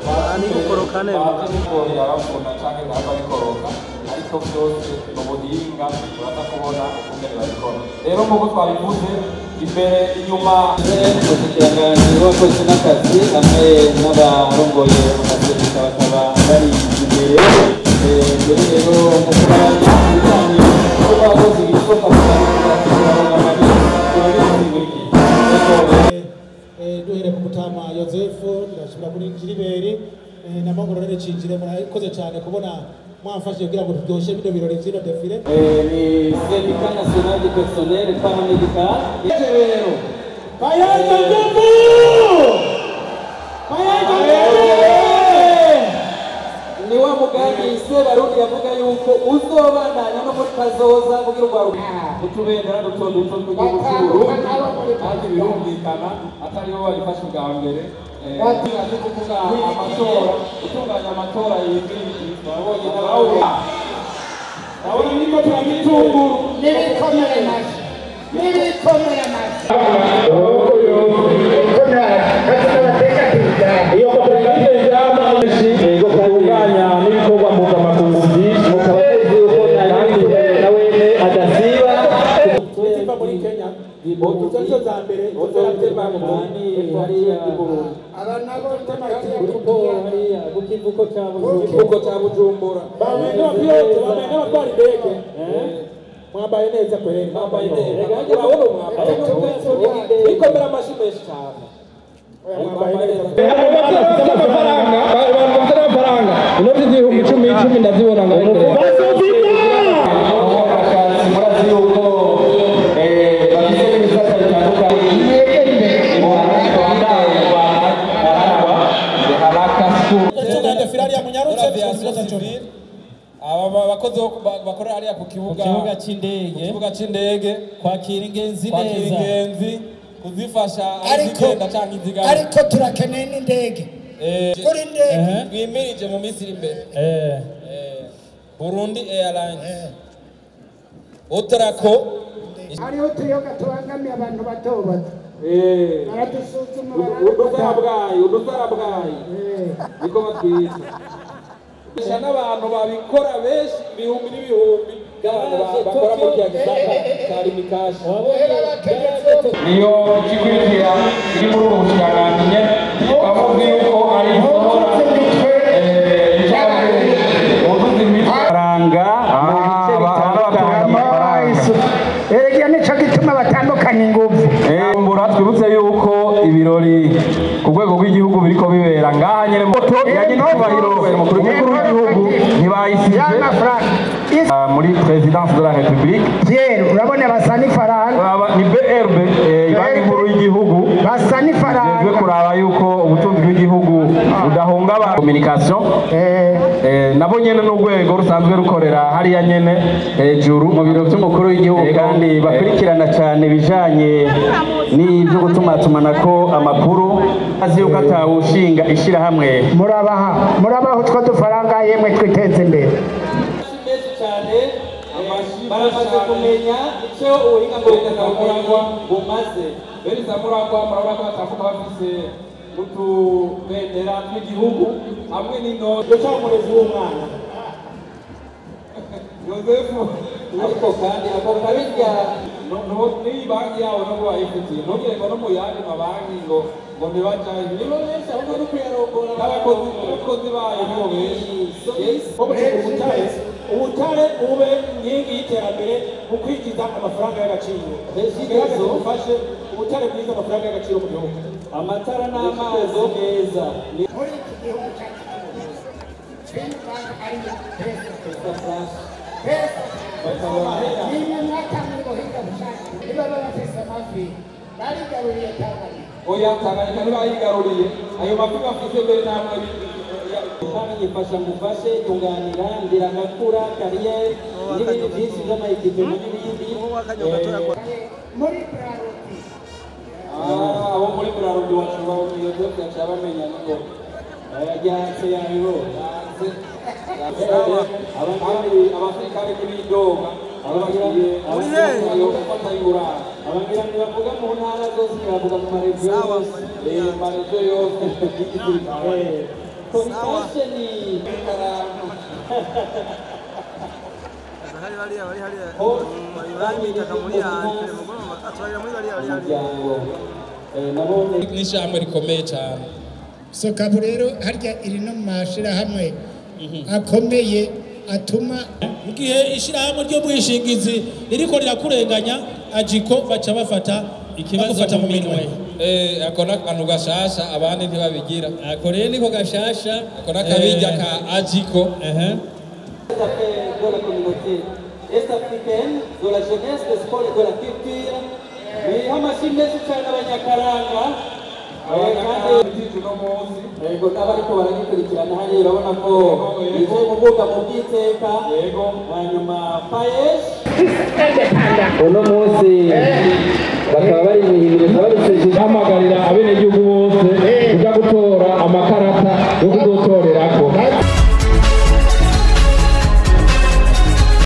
Ani gukoroka neza. Yarabona cyangwa ntabwo abikoroka ariko byose mu buhinga uraza kubona ukungene babikora. Rero nk'uko twabivuze imbere inyuma umushikiranganji w'abakozi n'akazi hamwe n'abarongoye amasendika bakaba bari imbere rero mu kurwanya ibijyanye n'abakozi bishoboka duhere ku Mutama Yozefu turashobora kuri Gilbert na Mangororere Cinjire murakoze cyane kubona mwamfashije kugira ngo turyoshye bino birori by'ino defile. Ni Syndicat National du Personnel Paramédical rero Bayanga Ndevu! Bayanga ni wa mugambi Sebarundi yavuga yuko uzobandanya no muri kazoza kugira urwaruka utubendera dutondo tw'igihugu cy'Uburundi kandi birumvikana atari bo babifashe ubwa mbere ati kuvuga amatora utunganya amatora y'ibindi babonye n'abawuye abona niko twagitunguru n'ibikomere maze iyo koperative y'amazi gutunganya n'ibikorwa mpuzamakungu byinshi mukaba muzi yuko nawe adasiba tuziva muri Kenya izo za mbere tuzatema kandi hariya aba nabo hariya ku kivuko cya Bujumbura bamenye abatwara indege mwambaye neza kweli mwambaye neza urabona mwambaye bikomera amashyi menshi cyane mwambaye neza amafaranga inoti z'ibihumbi icumi ndazibona ngo murazi yuko bafite n'ibisata bitandukanye abakozi bakora hariya ku kibuga cy'indege kwakira ingenzi neza kuzifasha azigenda cyangwa izigana ariko turakeneye n'indege kuri indege twimirije mu minsi iri imbere Burundi Airlines Otrako hariho utuyoga tubangamiye abantu bato bato baradusuzuma udusarabwayi niko batwita n'abantu babikora benshi ibihumbi n'ibihumbi bakora mu kiyaga cya Rimikashi niyo kikwiriya iri muri ubu bushikiranganji nyene twavuga yuko ari isohora faranga erega nico gituma batandukanye inguvu mbura twibutse yuko ibirori ku rwego rw'igihugu biriko bibera ngaha nyene moto yagiye kubahiro umukuru w'igihugu ntibayisize muri présidence de la République Pierre urabona basa n'ifaranga ni BRB banki nkuru y'igihugu basa n'ifaranga jejwe kuraba yuko ubutunzi bw'igihugu budahungabana communication nabo nyene n'urwego rusanzwe rukorera hariya nyene hejuru mu biro by'umukuru w'igihugu kandi bakurikirana cyane bijanye n'ibyo gutumatumanako amakuru azi yuko atawushinga ishirahamwe murabaha utwo dufaranga yemwe twiteze imbere cyane baramaze kumenya icyo ubuhinga ngurukanabumenyi bumaze bene za murangwa murabona ko batavuga bafise utubendera tw'igihugu hamwe n'inoti cy'umurezi w'umwana Yozefu ariko kandi agomba bijya n'iyi banki yawe no bayifitiye ntugire ngo no mu yandi mabanki ngo ntibajaye nibo benshi ahubwo no kuyarongora n'abakozi bayo nibo benshi ubutare ube inkingi y'iterambere mu kwinjiza amafaranga y'agaciro gerageza ufashe ubutare bwiza amafaranga y'agaciro mu gihugu amatara n'amazi meza muri iki gihugu cyacu cy'uburundi ari niyo mwatangiye ubuhinga bushake niba bafise amafi barigaruriye Tanganyika oya Tanganyika ntibayigaruriye ayo mafi bafise mbere namwe ifasha mufashe tunganira ndiragakura kariyeri n'ibindi byinshi by'amayikipe n'ibindi muri Brarudi abo muri Brarudi wacunga iyo byose yaciye bamenya ngo yajyatse yabiho abasirikare n'ibidoga abagira bavuga mu ntara zose bavuga mu maregiyo yose y'igisirikare komikashe ni n'ishyamba rikomeye cyane sokabu rero harya iri no mu mashirahamwe akomeye atuma mu gihe ishyirahamwe ry'ubwishingizi ririko rirakurenganya ajiko baca bafata ikibazo mu minwe. ako n'akantu gashasha abandi ntibabigira. Ako rero niko gashasha, ako n'akabirya ka ajiko. de la communauté est-africaine, de la jeunesse, des sports et de la culture. Ni amashyi menshi cyane abanyakaranga yego n'abariko baragikurikirana hariya urabona ko bicaye mu bwuga mu bw'iteka hanyuma payesh uno munsi bakaba bari mu ihimiriza babisesheje hamagarira abenegihugu bose kuja gutora amakarata yo kuzotora